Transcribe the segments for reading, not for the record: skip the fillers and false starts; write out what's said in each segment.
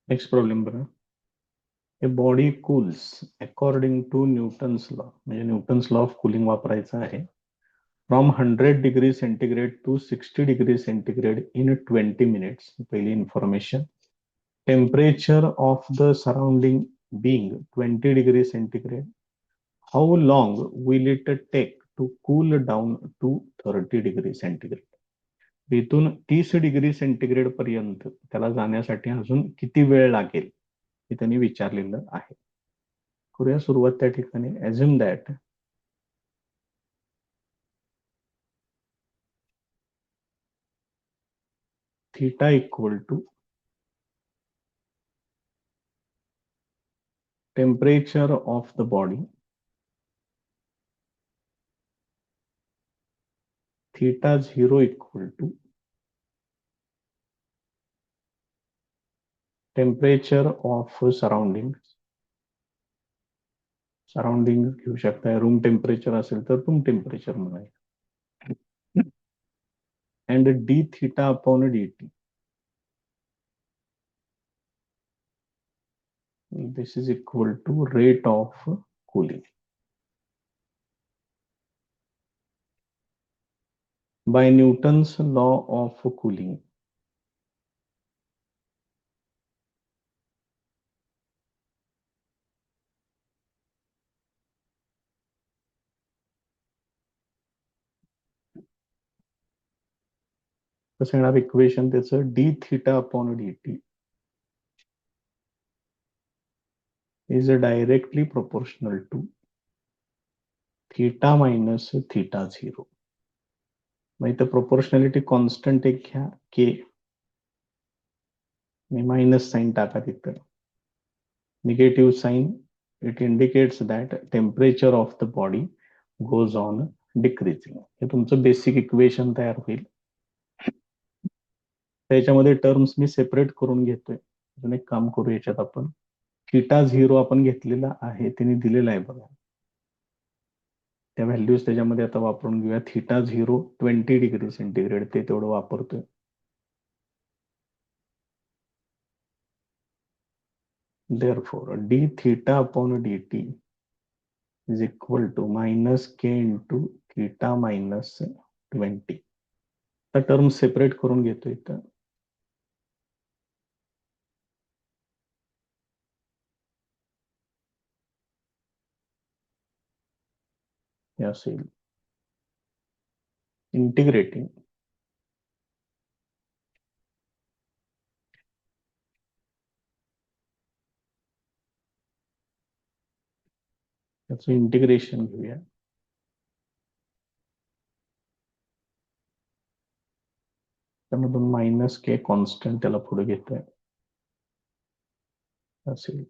Next problem बघा. A body cools according to Newton's law, म्हणजे Newton's law of cooling वापरायचा आहे. From 100 degree centigrade to 60 degree centigrade in 20 minutes. पहिली information. Temperature of the surrounding being 20 degree centigrade. How long will it take to cool down to 30 degree centigrade? इथून 30 degree centigrade पर्यंत त्याला जाण्यासाठी अजून किती वेळ लागेल हे त्यांनी विचारलेलं आहे. करूया सुरुवात त्या ठिकाणी. Assume that theta equal to temperature of the body, theta 0 equal to temperature of surrounding. Surrounding घेऊ शकता, रूम टेम्परेचर असेल तर रूम टेम्परेचर म्हणायचं. And d theta upon d t. This is equal to rate of cooling. By Newton's law of cooling, कसं येणार equation त्याचं? D theta upon d T is directly proportional to theta minus theta 0. मग इथं proportionality constant एक घ्या, के, minus sign टाका तिथं. Negative sign, it indicates that temperature of the body goes on decreasing. हे तुमचं बेसिक इक्वेशन तयार होईल. त्याच्यामध्ये टर्म्स मी सेपरेट करून घेतोय. अजून एक काम करू याच्यात आपण. थीटा 0 आपण घेतलेला आहे, त्यांनी दिलेला आहे बघा. त्या व्हॅल्यूज त्याच्यामध्ये आता वापरून घेऊया. थीटा 0 20 डिग्री सेंटीग्रेड, ते तेवढं वापरतोय. Therefore, d theta upon dt is equal to minus k into theta minus 20. त्या टर्म सेपरेट करून घेतो इथं. हे असेल इंटिग्रेटिंग त्याचं इंटिग्रेशन घेऊया. त्यामधून मायनस के कॉन्स्टंट त्याला पुढे घेतोय असेल.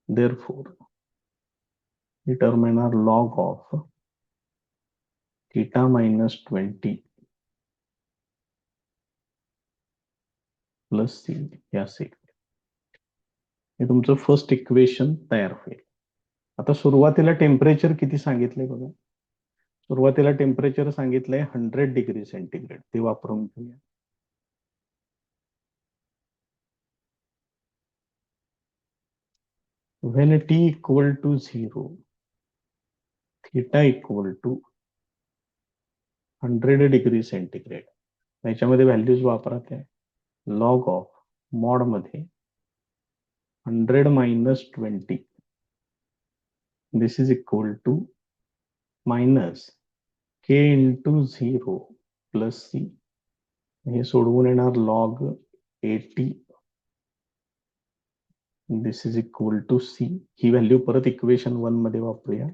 Therefore, ही टर्म येणार log of theta minus 20 plus C हे असेल. हे तुमचं फर्स्ट इक्वेशन तयार होईल. आता सुरुवातीला टेम्परेचर किती सांगितलंय बघा. सुरुवातीला टेम्परेचर सांगितलंय 100 डिग्री सेंटीग्रेड, ते वापरून घेऊया. When t equal to 0, theta equal to 100 degree centigrade. याच्यामध्ये व्हॅल्यूज वापरत आहे. लॉग ऑफ मॉड मध्ये 100 minus 20, this is equal to minus K into 0 plus C. हे सोडवून येणार log 80, this is equal to C. ही व्हॅल्यू परत इक्वेशन 1 मध्ये वापरूया.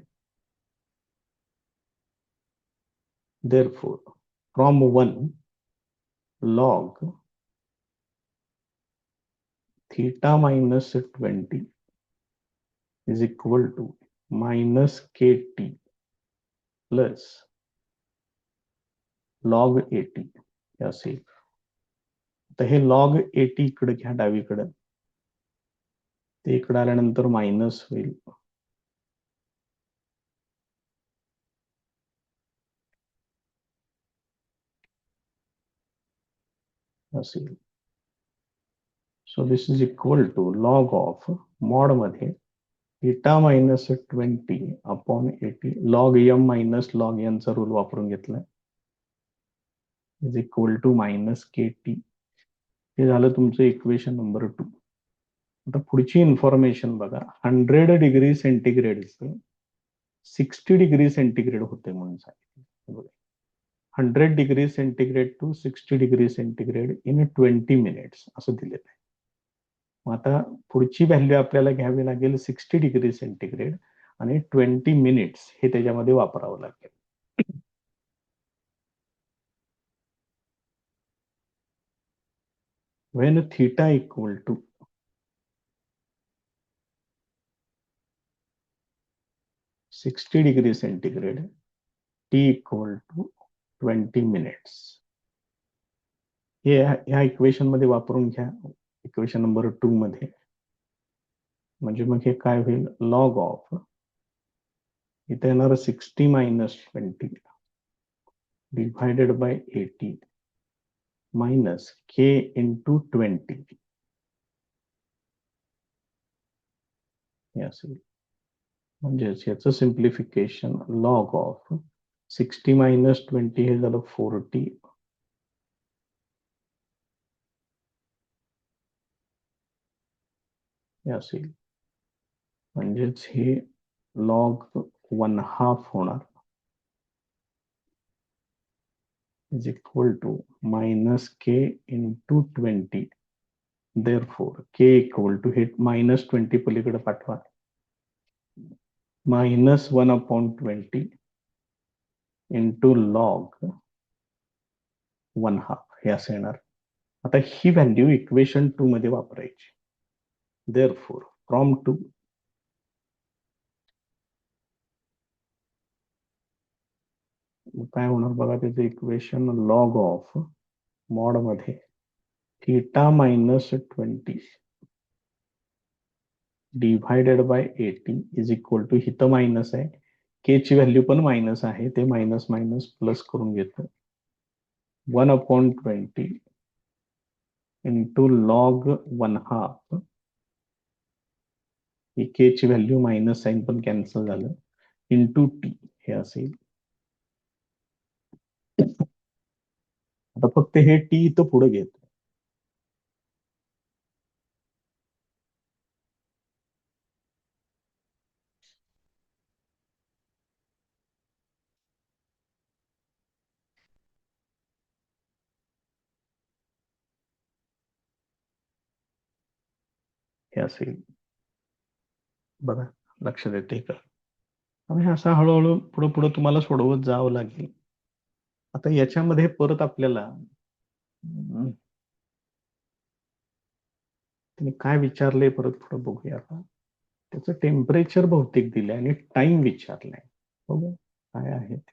Therefore, from 1 log theta minus 20 is equal to minus kt plus log 80 असेल. तर हे log 80 इकडे घ्या डावीकडे. ते इकडे आल्यानंतर मायनस होईल. असेल. So this is equal to log of mod मध्ये theta minus 20 upon 80 log M minus log एनचा रूल वापरून घेतलाय is equal to minus K T. हे झालं तुमचं इक्वेशन नंबर 2. आता पुढची इन्फॉर्मेशन बघा. 100 डिग्री सेंटीग्रेडचं 60 डिग्री सेंटीग्रेड होते म्हणून सांगितलं. 100 degree centigrade to 60 degree centigrade in 20 minutes असं दिलेलं आहे. मग आता पुढची व्हॅल्यू आपल्याला घ्यावी लागेल 60 डिग्री सेंटीग्रेड आणि 20 मिनिट्स हे त्याच्यामध्ये वापरावं लागेल. when theta equal to 60 degree centigrade t equal to 20 minutes. हे ह्या इक्वेशन मध्ये वापरून घ्या. इक्वेशन नंबर 2 मध्ये म्हणजे मग हे काय होईल लॉग ऑफ इथे येणार 60 minus 20 divided by 80 minus K into 20 हे असेल. म्हणजेच याचं सिम्प्लिफिकेशन लॉग ऑफ 60 मायनस 20 हे झालं 40 हे असेल. म्हणजेच हे लॉग 1/2 होणार is equal to minus K into 20. Therefore K equal to हे मायनस 20 पलीकडे पाठवा मायनस 1/20 इंटू लॉग 1/2 हे असं येणार. आता ही व्हॅल्यू इक्वेशन 2 मध्ये वापरायची. देअरफॉर फ्रॉम 2 काय होणार बघा त्याचं इक्वेशन लॉग ऑफ मॉड मध्ये theta minus 20 divided by 80 is equal to इथं मायनस आहे के ची व्हॅल्यू पण मायनस आहे ते मायनस मायनस प्लस करून घेतो 1/20 इंटू लॉग 1/2 ही के ची व्हॅल्यू मायनस साइन पण कॅन्सल झालं इंटू टी हे असेल. आता फक्त हे टी इथं पुढे घेत हे असेल. बघा लक्षात येते का. आणि असं हळूहळू पुढे पुढे तुम्हाला सोडवत जावं लागेल. आता याच्यामध्ये परत आपल्याला त्यांनी काय विचारले परत पुढे बघूया. आता त्याचं टेम्परेचर बहुतेक दिलंय आणि टाइम विचारलाय. बघू काय आहे ते.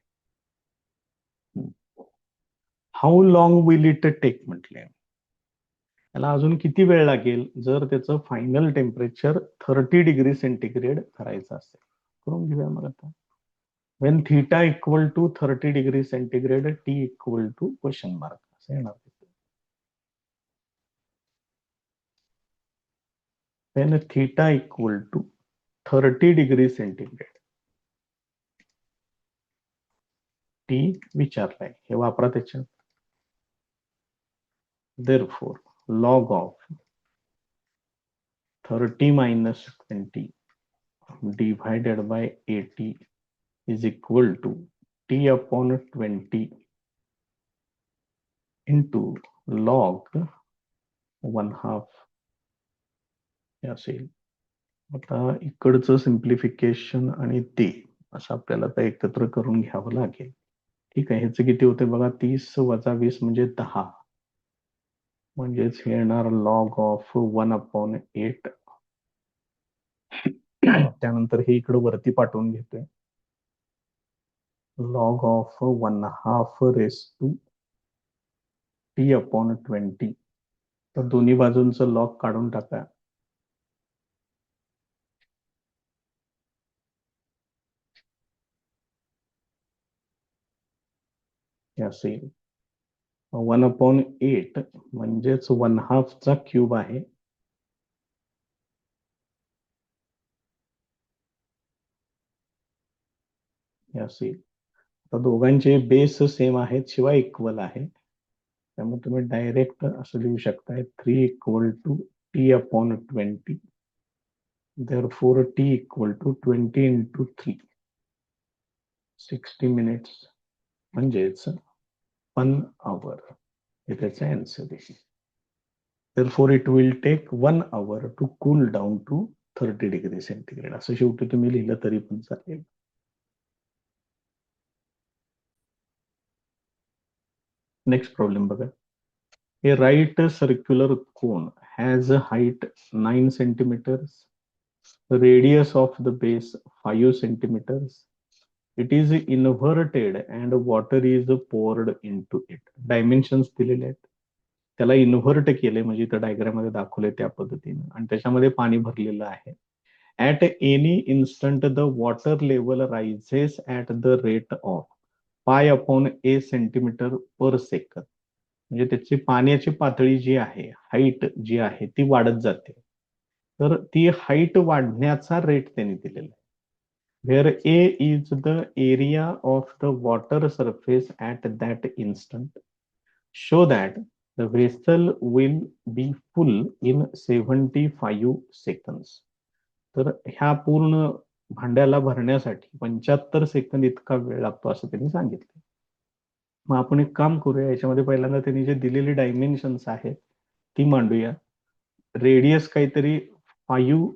How long will it take म्हटले. त्याला अजून किती वेळ लागेल जर त्याचं फायनल टेम्परेचर 30 डिग्री सेंटीग्रेड करायचं असेल. करून घेऊया मग आता. When theta equal to 30 degree centigrade T equal to question mark असं येणार. When theta equal to 30 degree centigrade T विचारलाय हे वापरा त्याच्यात. Therefore log of 30 minus 20 divided by 80 is equal to t upon 20 into log 1/2 हे असेल. आता इकडचं सिम्प्लिफिकेशन आणि ते असं आपल्याला आता एकत्र करून घ्यावं लागेल. ठीक आहे. ह्याचं किती होते बघा 30 वजा 20 म्हणजे 10 म्हणजेच हे येणार लॉग ऑफ 1/8. त्यानंतर हे इकडं वरती पाठवून घेतोय log of 1/2 raise to T upon 20. तर दोन्ही बाजूंचं लॉग काढून टाका. हे असेल 1/8 म्हणजेच 1/2 चा क्यूब आहे हे असे आता दोघांचे बेस सेम आहेत शिवाय इक्वल आहे, त्यामुळे तुम्ही डायरेक्ट असं लिहू शकताय 3 equal to T upon 20. therefore T equal to 20 into 3, 60 minutes म्हणजेच 1 hour. हे त्याचं आन्सर आहे. therefore it will take 1 hour to cool down to 30 degree centigrade. असं शेवटी तुम्ही लिहिलं तरी पण चालेल. नेक्स्ट प्रॉब्लेम बघा. A right circular cone has a height 9 centimeters, radius of the base 5 centimeters. It is inverted and water is poured into it. Dimensions दिलेले आहेत, त्याला इन्व्हर्ट केले म्हणजे इथं डायग्राम मध्ये दाखवले त्या पद्धतीने, आणि त्याच्यामध्ये पाणी भरलेलं आहे. At any instant the water level rises at the rate of pi upon a centimeter per second. म्हणजे त्याची पाण्याची पातळी जी आहे, हाईट जी आहे ती वाढत जाते. तर ती हाईट वाढण्याचा रेट त्यांनी दिलेला आहे. where A is the area of the water surface at that instant. Show that the vessel will be full in 75 seconds. तर ह्या पूर्ण भांड्याला भरण्यासाठी 75 सेकंद इतका वेळ लागतो असं त्यांनी सांगितलं. मग आपण एक काम करूया, याच्यामध्ये पहिल्यांदा त्यांनी जे दिलेली डायमेन्शन्स आहेत ती मांडूया. रेडियस काहीतरी 5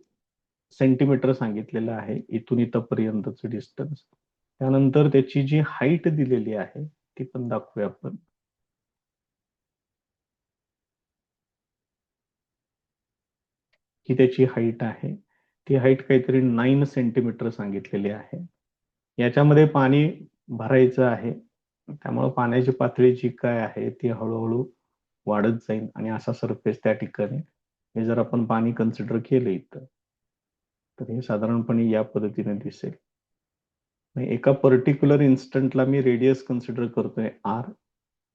सेंटीमीटर सांगितलेलं आहे, इथून इथपर्यंतचं डिस्टन्स. त्यानंतर त्याची जी हाईट दिलेली आहे ती पण दाखवूया आपण. ही त्याची हाईट आहे, ती हाईट काहीतरी 9 सेंटीमीटर सांगितलेली आहे. याच्यामध्ये पाणी भरायचं आहे, त्यामुळे पाण्याची पातळी जी काय आहे ती हळूहळू वाढत जाईल आणि असा सरफेस त्या ठिकाणी, हे जर आपण पाणी कन्सिडर केलं इथं तर हे साधारणपणे या पद्धतीने दिसेल. एका पर्टिक्युलर इन्स्टंटला मी रेडियस कन्सिडर करतोय आर,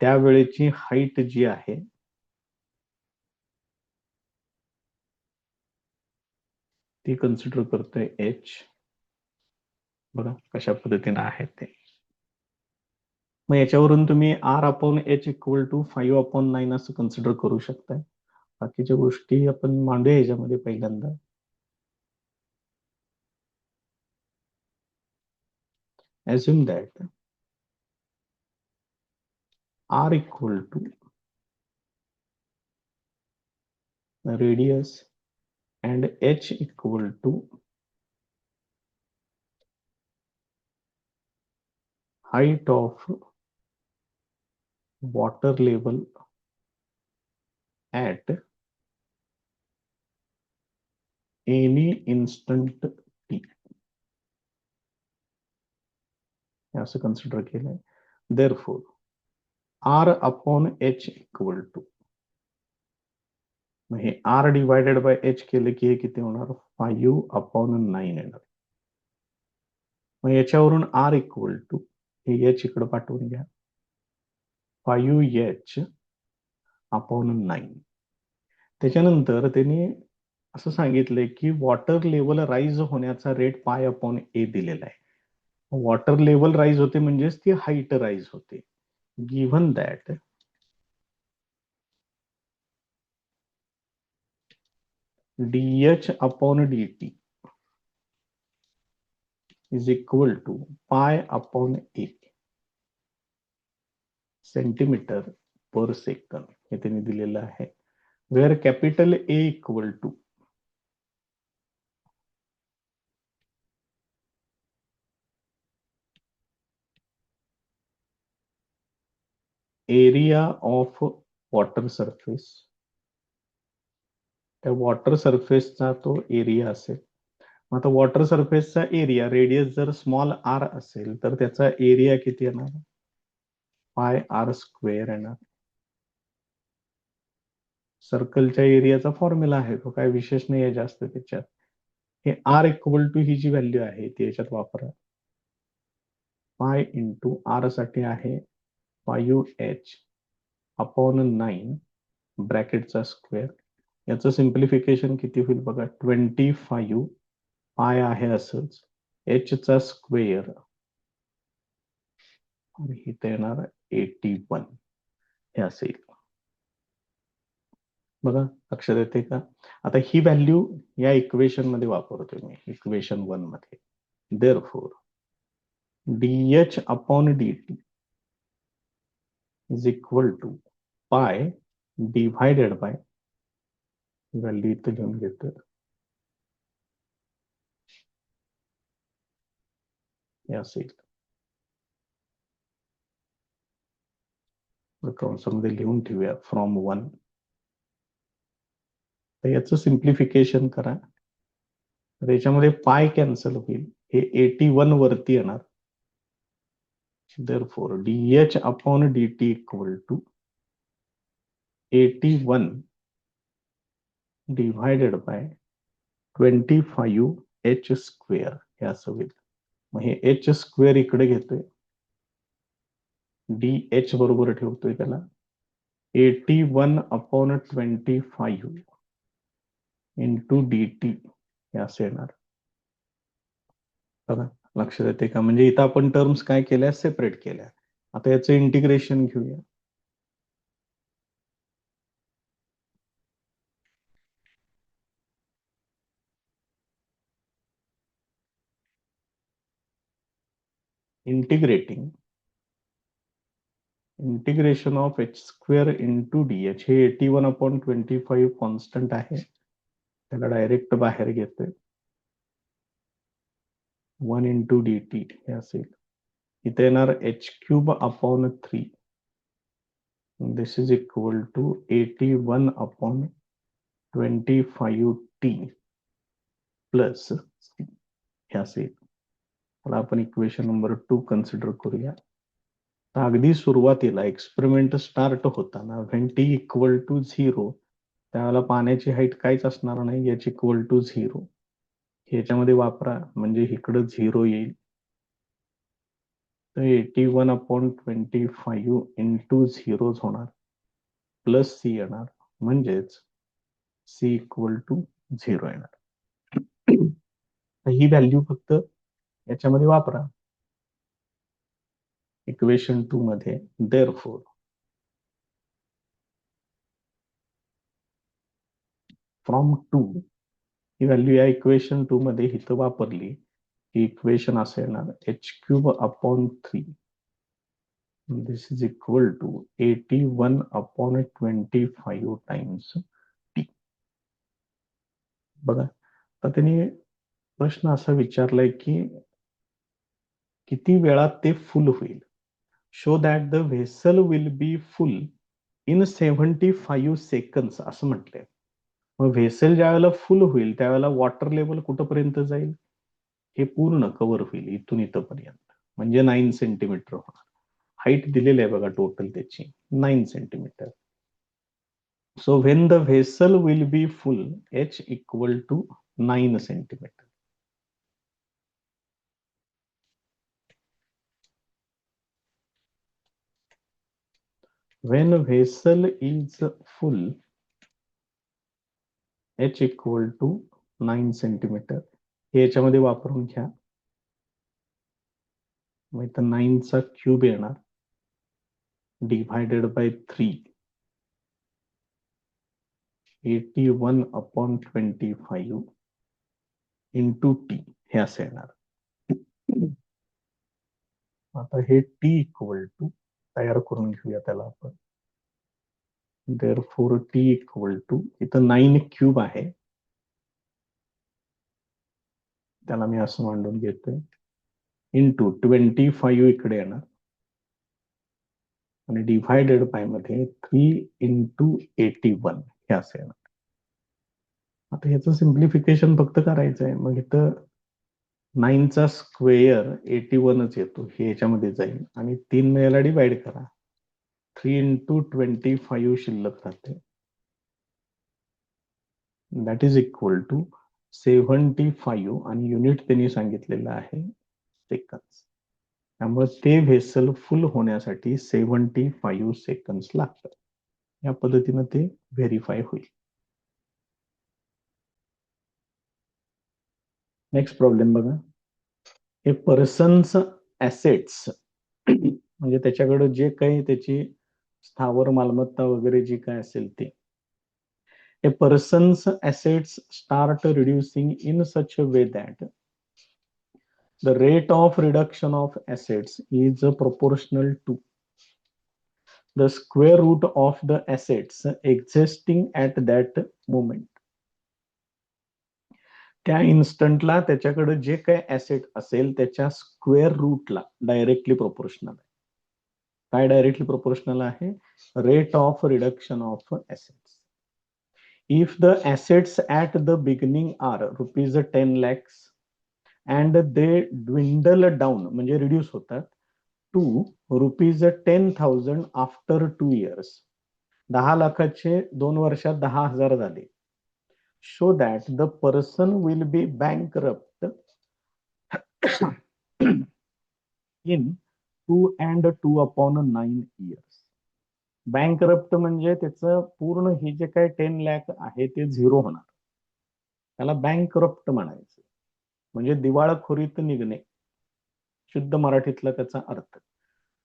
त्यावेळेची हाईट जी आहे ती कन्सिडर करतोय एच. बघा कशा पद्धतीने आहे ते. मग याच्यावरून तुम्ही R upon H equal to 5/9 असं कन्सिडर करू शकताय. बाकीच्या गोष्टी आपण मांडूया याच्यामध्ये. पहिल्यांदा assume that r equal to radius and h equal to height of water level at any instant t असं कन्सिडर केलंय. therefore r upon h equal to, मग हे r डिवायडेड बाय h केलं की हे किती होणार, 5/9 येणार. मग याच्यावरून r इक्वल टू, हे h इकडे पाठवून घ्या, 5h/9. त्याच्यानंतर त्यांनी असं सांगितलंय की वॉटर लेवल राईज होण्याचा रेट π/a दिलेला आहे. वॉटर लेवल राईज होते म्हणजेच ती हाईट राईज होते. Given that dh/dt is equal to π/a centimetre per second, हे त्यांनी दिलेलं आहे. Where capital A equal to area of water surface, त्या वॉटर सरफेसचा तो एरिया असेल. आता वॉटर सरफेसचा एरिया, रेडियस जर स्मॉल आर असेल तर त्याचा एरिया किती येणार, πr² येणार. सर्कलच्या एरियाचा फॉर्म्युला आहे, तो काय विशेष नाही आहे जास्त त्याच्यात. हे आर इक्वल टू ही जी व्हॅल्यू आहे ती याच्यात वापरा. पाय इंटू आर साठी आहे 5h/9 ब्रॅकेटचा स्क्वेअर. याचं सिम्प्लिफिकेशन किती होईल बघा, 25 पाय आहे असंच, h चा स्क्वेअर आणि इथे येणार 81 हे असेल. बघा लक्षात येते का? आता ही व्हॅल्यू या इक्वेशन मध्ये वापरतोय मी, इक्वेशन 1 मध्ये. Therefore dH upon dt is equal to pi divided by, value इथं घेऊन घेतो, हे असेल. कंसामध्ये लिहून ठेवूया फ्रॉम 1. तर याचं सिम्प्लिफिकेशन करा. तर याच्यामध्ये पाय कॅन्सल होईल, हे 81 वरती येणार. therefore dH upon dt equal to 81 divided by 25 h square हे असं होईल. मग हे h स्क्वेअर इकडे घेतोय, dh बरोबर ठेवतोय त्याला, 81 अपॉन 25 इंटू dt हे असं येणार. बघा लक्षात येते का? म्हणजे इथं आपण टर्म्स काय केल्या, सेपरेट केल्या. आता याचं इंटिग्रेशन घेऊया. Integration of h square into dh, हे 81 अपॉन 25 कॉन्स्टंट आहे, त्याला डायरेक्ट बाहेर घेतोय. 1 इंटू dt हे असेल. इथे येणार h cube upon 3. This is equal to 81 upon 25t plus हे असेल. त्याला आपण इक्वेशन नंबर 2 कन्सिडर करूया. अगदी सुरुवातीला एक्सपेरिमेंट स्टार्ट होताना व्हेन टी इक्वल टू 0, त्यावेळेला पाण्याची हाईट काहीच असणार नाही, एच इक्वल टू 0. ह्याच्यामध्ये वापरा म्हणजे इकडं 0 येईल. तर 81 अपॉन 25 इंटू 0 होणार, प्लस सी येणार, म्हणजेच सी इक्वल टू 0 येणार. ही व्हॅल्यू फक्त याच्यामध्ये वापरा, इक्वेशन 2 मध्ये. देअरफॉर फ्रॉम 2, ही व्हॅल्यू या इक्वेशन 2 मध्ये इथं वापरली की इक्वेशन असं येणार, h cube upon 3 this is equal to 81 upon 25 times t. बघा तर त्यांनी प्रश्न असा विचारलाय की किती वेळात ते फुल होईल. Show that the vessel will be full in 75 seconds असं म्हटलंय. मग व्हेसल ज्या वेळेला फुल होईल त्यावेळेला वॉटर लेवल कुठपर्यंत जाईल, हे पूर्ण कव्हर होईल इथून इथपर्यंत, म्हणजे 9 सेंटीमीटर होणार. हाईट दिलेली आहे बघा टोटल त्याची 9 centimetre. So when the vessel will be full, h equal to 9 centimetre. When vessel is full, h equal to 9 centimetre. हे याच्यामध्ये वापरून घ्या. मग इथं 9 चा क्यूब येणार, divided by 3, 81 upon 25 into T हे असं येणार. आता हे टी इक्वल टू तयार करून घेऊया त्याला आपण. देअरफॉर टी इक्वल टू, इथं 9 क्यूब आहे, त्याला मी असं मांडून घेतोय, इंटू 25 इकडे येणार, आणि डिव्हायडेड बाय मध्ये 3 इंटू 81 हे असं येणार. आता ह्याचं सिम्प्लिफिकेशन फक्त करायचं आहे. मग इथं 9 चा स्क्वेअर 81च येतो, हे याच्यामध्ये जाईल, आणि 3 वेळेला डिवाइड करा, 3 इंटू 25 शिल्लक राहते, दॅट इज इक्वल टू 75, आणि युनिट त्यांनी सांगितलेलं आहे सेकंद. त्यामुळे ते व्हेसल फुल होण्यासाठी 75 सेकंड्स लागतात. या पद्धतीनं ते व्हेरीफाय होईल. नेक्स्ट प्रॉब्लेम बघा. ए पर्सन्स ॲसेट्स म्हणजे त्याच्याकडे जे काही त्याची स्थावर मालमत्ता वगैरे जी काय असेल ते. A person's assets start reducing in such a way that the rate of reduction of assets is proportional to the square root of the assets existing at that moment. त्या इन्स्टंटला त्याच्याकडे जे काही ऍसेट असेल त्याच्या स्क्वेअर रूटला डायरेक्टली प्रोपोर्शनल आहे. काय directly proportional आहे? Rate of reduction of assets. If the assets at the beginning are rupees 10 lakhs and they dwindle down म्हणजे रिड्यूस होतात टू रुपीज 10,000 आफ्टर 2 years. 10 लाखाचे 2 वर्षात 10,000 झाले. Show that the person will be bankrupt in 2 and 2/9 years. Bankrupt म्हणजे त्याचं पूर्ण हे जे काही 10 लाख आहे ते झिरो होणार. त्याला बँकरप्ट म्हणायचं म्हणजे दिवाळखोरीत निघणे, शुद्ध मराठीतला त्याचा अर्थ.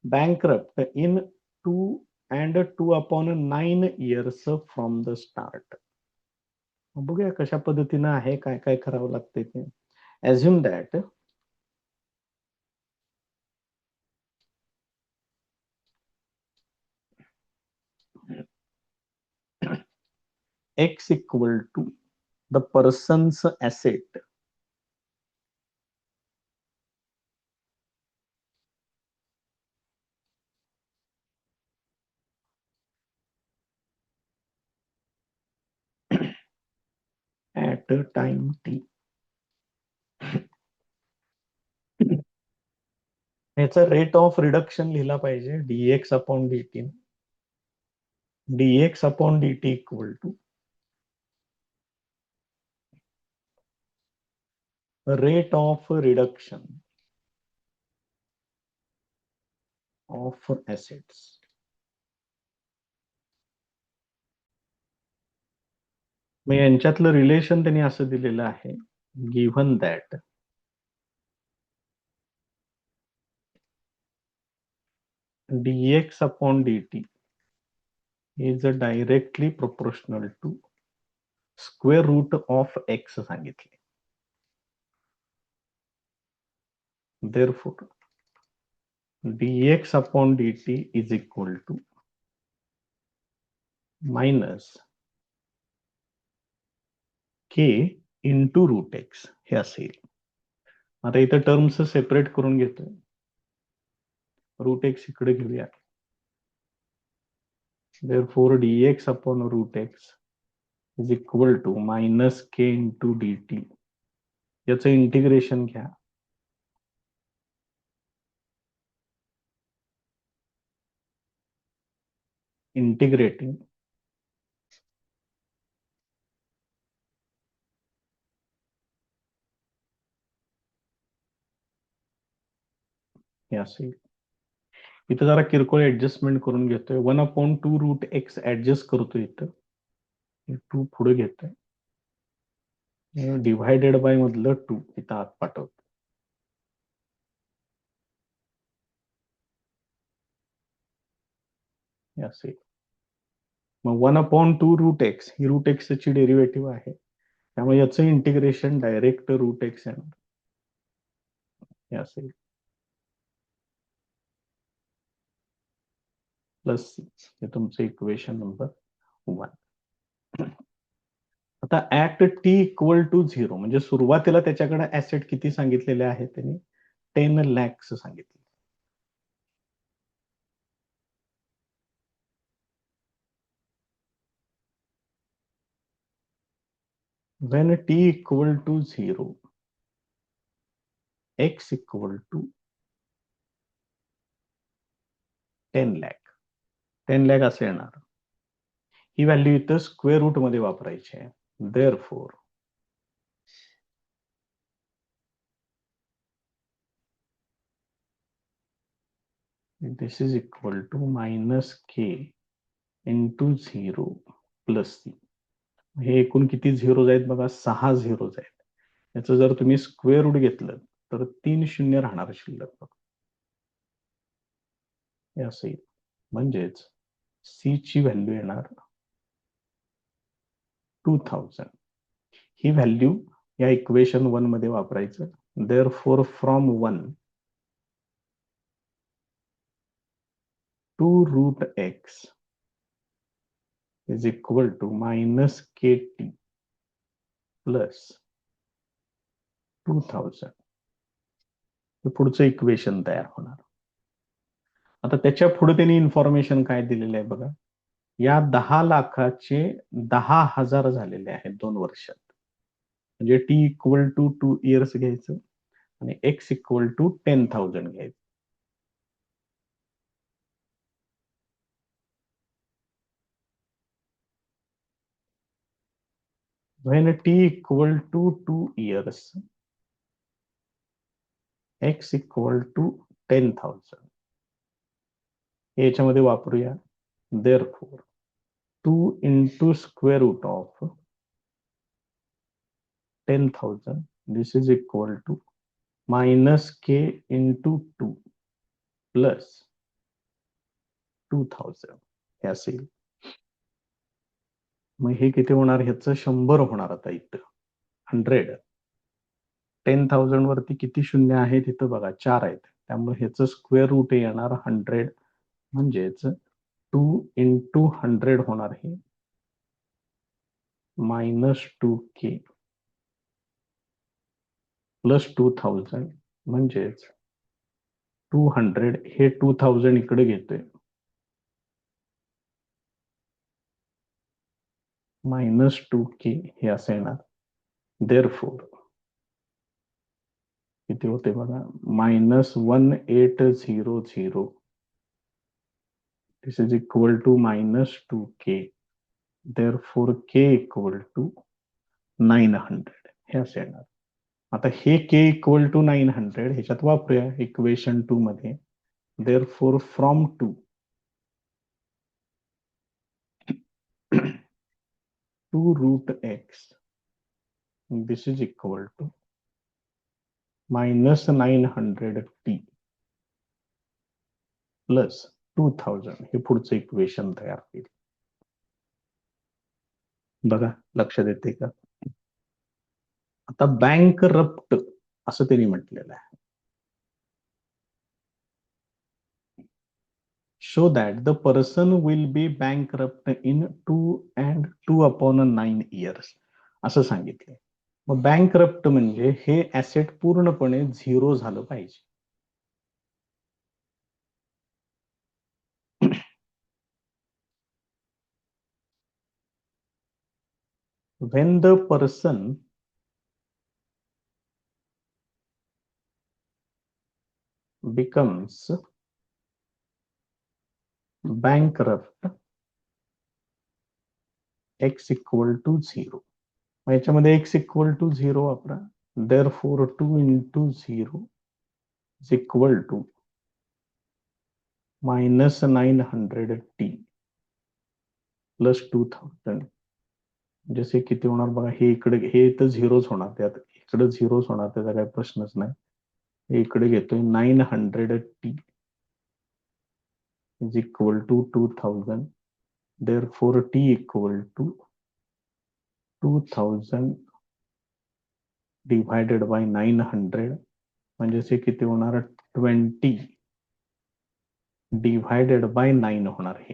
Bankrupt in 2 and 2/9 years from the start. बघूया कशा पद्धतीनं आहे, काय काय करावं लागते ते. ऍझ्युम that x equal to the person's asset at time t. ह्याचा रेट ऑफ रिडक्शन लिहिला पाहिजे dx upon dt. dx upon dt equal to rate of reduction of assets. मग यांच्यातलं रिलेशन त्यांनी असं दिलेलं आहे, given that dx upon dt is directly proportional to square root of x सांगितले. Therefore, dx upon dt is equal to minus k into root x हे असेल. आता इथं टर्म्स सेपरेट करून घेतोय. रूट एक्स इकडे घेऊया. Therefore, dx upon root x is equal to minus k into dt. याचं इंटिग्रेशन घ्या. इंटिग्रेटिंग हे असेल. इथं जरा किरकोळ ऍडजस्टमेंट करून घेतोय. 1/2 रूट एक्स ऍडजस्ट करतोय. इथं 2 पुढे घेतोय. डिव्हायडेड बाय मधलं 2 इथं आत पाठवतो. असेल. मग 1/2 रूट एक्स ही रूट एक्स ची डेरिव्हेटिव्ह आहे, त्यामुळे याचं इंटिग्रेशन डायरेक्ट रूट एक्स येणार. हे असेल प्लस सी. हे तुमचं इक्वेशन नंबर 1. आता ऍट टी इक्वल टू 0 म्हणजे सुरुवातीला त्याच्याकडे ऍसेट किती सांगितलेले आहे त्यांनी? 10 lakhs सांगितले. when t equal to 0, x equal to 10 lakh. 10 lakh असे येणार. ही व्हॅल्यू इथं स्क्वेअर रूट मध्ये वापरायची आहे. Therefore, this is equal to minus k into 0 plus c. हे एकूण किती झिरोज आहेत बघा? 6 झिरोज आहेत. याचं जर तुम्ही स्क्वेअर रूट घेतलं तर 3 शून्य राहणार शिल्लक. हे असं येईल. म्हणजेच सी ची व्हॅल्यू येणार 2000. ही व्हॅल्यू या इक्वेशन 1 मध्ये वापरायचं. Therefore from 1 to root x is equal to minus K t plus 2000. हे पुढचं इक्वेशन तयार होणार. आता त्याच्या पुढे त्यांनी इन्फॉर्मेशन काय दिलेलं आहे बघा. या 10 लाखाचे 10,000 झालेले आहेत 2 वर्षात. म्हणजे टी इक्वल टू 2 इयर्स घ्यायचं आणि एक्स इक्वल टू 10,000 घ्यायचं. when t equal to 2 years, x equal to 10,000. याच्यामध्ये वापरूया. therefore 2 into square root of 10,000, this is equal to minus k into 2 plus 2000 हे असेल. मग हे किती होणार? ह्याचं 100 होणार. आता इथं 100. 10,000 वरती किती शून्य आहेत इथं बघा? 4 आहेत. त्यामुळे ह्याचं स्क्वेअर रूट येणार 100. म्हणजेच 2 into 100 होणार हे minus 2k प्लस 2000. म्हणजेच 200. हे 2000 इकडे घेतोय. minus 2k हे असं येणार. therefore किती होते बघा? -1800. this is equal to minus 2k. therefore k equal to 900 हे असं येणार. आता हे k इक्वल टू 900 ह्याच्यात वापरूया इक्वेशन 2 मध्ये. therefore from 2 to root x, this is equal to minus 900t plus 2000. हे पुढचं इक्वेशन तयार होईल. बघा लक्षात येते का? आता बँक रप्ट असं त्यांनी म्हटलेलं आहे. show that the person will be bankrupt in 2/9 years असं सांगितलंय. मग बँकरप्ट म्हणजे हे ऍसेट पूर्णपणे झिरो झालं पाहिजे. when the person becomes bankrupt, x equal to 0. याच्यामध्ये x equal to 0 वापरा. therefore 2 into 0 is equal to minus 900t plus 2000. जसे किती होणार बघा? हे इकडे हे तर झिरोच होणार. त्यात इकडे झिरोच होणार. त्याचा काही प्रश्नच नाही. हे इकडे घेतोय 900t is equal to 2000. therefore t equal to 2000 divided by 900. म्हणजे हे किती होणार? 20 डिवायडेड बाय 9 होणार हे.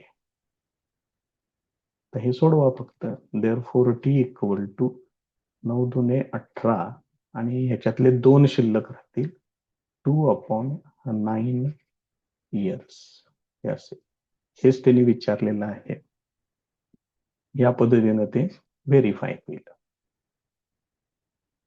तर हे सोडवा फक्त. therefore t equal to 9 दुने 18 आणि ह्याच्यातले 2 शिल्लक राहतील. 2/9 इयर्स हे असेल. हेच त्यांनी विचारलेलं आहे. या पद्धतीने ते व्हेरीफाय केलं.